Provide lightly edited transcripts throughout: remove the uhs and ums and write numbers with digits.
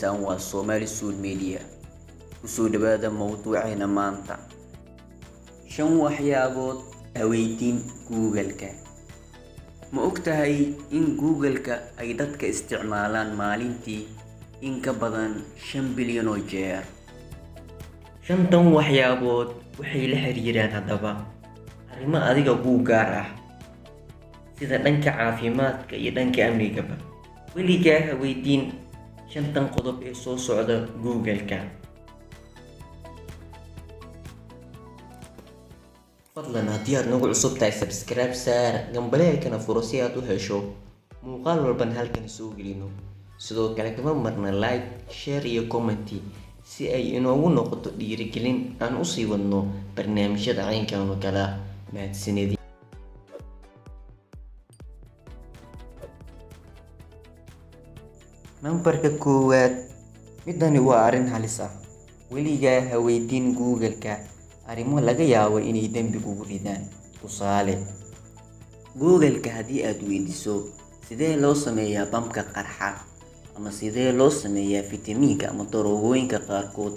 daawanaysaan waa Somali Suud Media. Kusoo dhawaada mawduuceena maanta. 5 waxyaabood haweydiin Google-ka. Ma ogtahay in Google-ka ay dadka isticmaalaan maalintii in ka badan 5 bilyan oo jeer? 5 waxyaabood waxay la xiriiraan haddaba arrimo adiga kuu gaar ah sida dhanka caafimaadka iyo dhanka amnigaba. weligaa ha weydiin 5 qodob ee soo socda Google-ka. fadlan haddii aad nagu cusub tahay subscribe saar gambaleelkana furo si aad u hesho muuqaal walban halkan soo gelino. sidoo kale kama marna like, share iyo comment si ay inoogu noqoto dhiirigelin aan u sii wadno barnaamijyada caynkan oo kale ah. mahadsanid. Nambarka 1, midani waa arrin halis ah. weligaa ha weydiin Google-ka arrimo laga yaabo inay dambi kugu ridaan. tusaale, Google-ka haddii aad weydiiso sidee loo sameeyaa bamka qarxa ama sidee loo sameeyaa fitamiinka ama daroogooyinka qaarkood,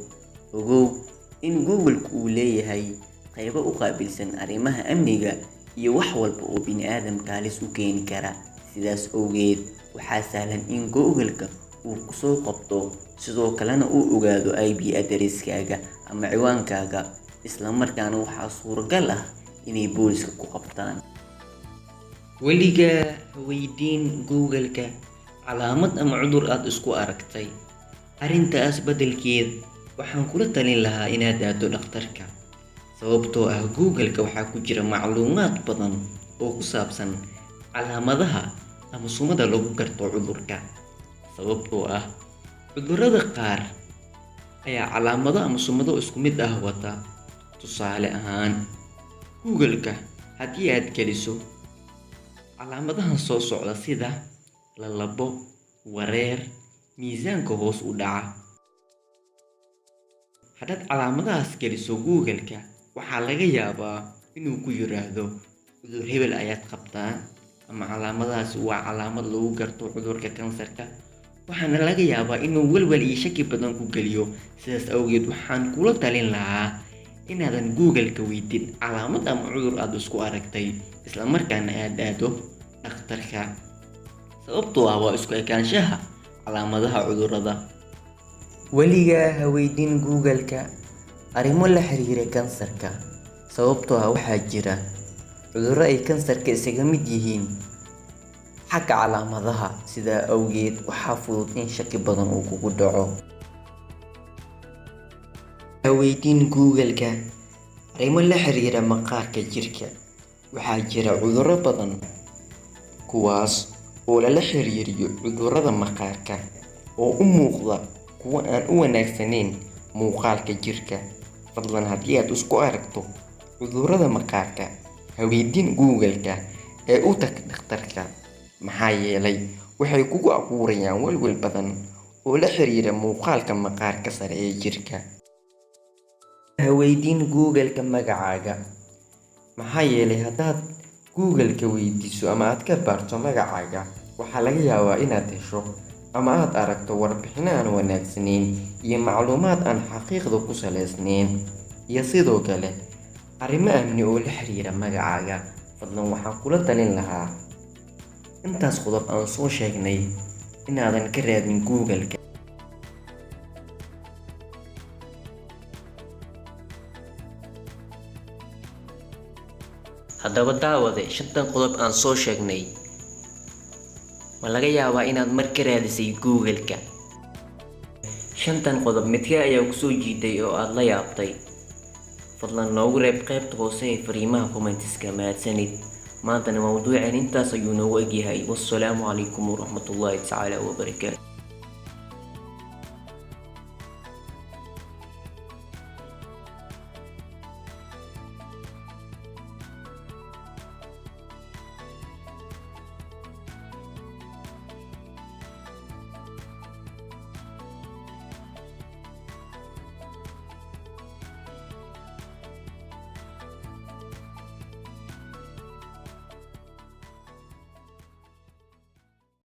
ogow in Google-ku uu leeyahay qaybo u qaabilsan arrimaha amniga iyo wax walba oo bini'aadamka halis u keeni kara. sidaas awgeed waxaa sahlan in Google-ka uu ku soo qabto, sidoo kalena uu ogaado IP address-kaaga ama ciwaankaaga, isla markaana waxaa suuragal ah inay booliska ku qabtaan. weligaa ha weydiin Google-ka calaamad ama cudur aad isku aragtay. arrintaas beddelkeed waxaan kula talin lahaa inaad aado dhakhtarka, sababtoo ah Google-ka waxaa ku jira macluumaad badan oo ku saabsan calaamadaha ama sumada lagu garto cudurka. sababtoo ah cudurrada qaar ayaa calaamado ama sumado isku mid ah wata. tusaale ahaan, Google-ka haddii aad geliso calaamadahan soo socda sida lalabo, wareer, miisaanka hoos u dhaca. haddaad calaamadahaas geliso Google-ka waxaa laga yaabaa inuu ku yiraahdo cudur hebel ayaad qabtaa, ama calaamadahaas waa calaamad lagu garto cudurka kansarka. waxaana laga yaabaa inuu walwal iyo shaki badan ku geliyo. sidaas awgeed waxaan kula talin lahaa inaadan Google-ka weydiin calaamad ama cudur aad isku aragtay, isla markaana aad aado dhakhtarka, sababtoo ah waa isku ekaanshaha calaamadaha cudurrada. weligaa ha weydiin Google-ka arrimo la xiriira kansarka, sababtoo ah waxaa jira cudurro ay kansarka isaga mid yihiin xagga calaamadaha. sidaa awgeed waxaa fudud in shaki badan uu kugu dhaco. ha weydiin Google-ka arrimo la xiriira maqaarka jirka. waxaa jira cudurro badan kuwaas oo lala xiriiriyo cudurrada maqaarka oo u muuqda kuwo aan u wanaagsanayn muuqaalka jirka. fadlan haddii aad isku aragto cudurrada maqaarka ha weydiin Google-ka ee u tag dhakhtarka, maxaa yeelay waxay kugu abuurayaan walwal badan oo la xiriira muuqaalka maqaarka sare ee jirka. ha weydiin Google-ka magacaaga, maxaa yeelay haddaad Google-ka weydiiso ama aad ka baarto magacaaga waxaa laga yaabaa inaad hesho ama aad aragto warbixino aan wanaagsanayn iyo macluumaad aan xaqiiqda ku salaysnayn, iyo sidoo kale arrimo amni oo la xiriira magacaaga. fadlan waxaan kula talin lahaa intaas qodob aan soo sheegnay inaadan ka raadin Google-ka. haddaba daawade, 5 qodob aan soo sheegnay ma laga yaabaa inaad mar ka raadisay Google-ka? 5 qodob midkee ayaa ku soo jiiday oo aad la yaabtay? fadlan noogu reeb qaybta hoose ee fariimaha comments-ka. mahadsanid. maantana mawduuceen intaas ayuu noogu egyahay. wassalaamu calaykum waraxmatullaahi tacaala wabarakaatu.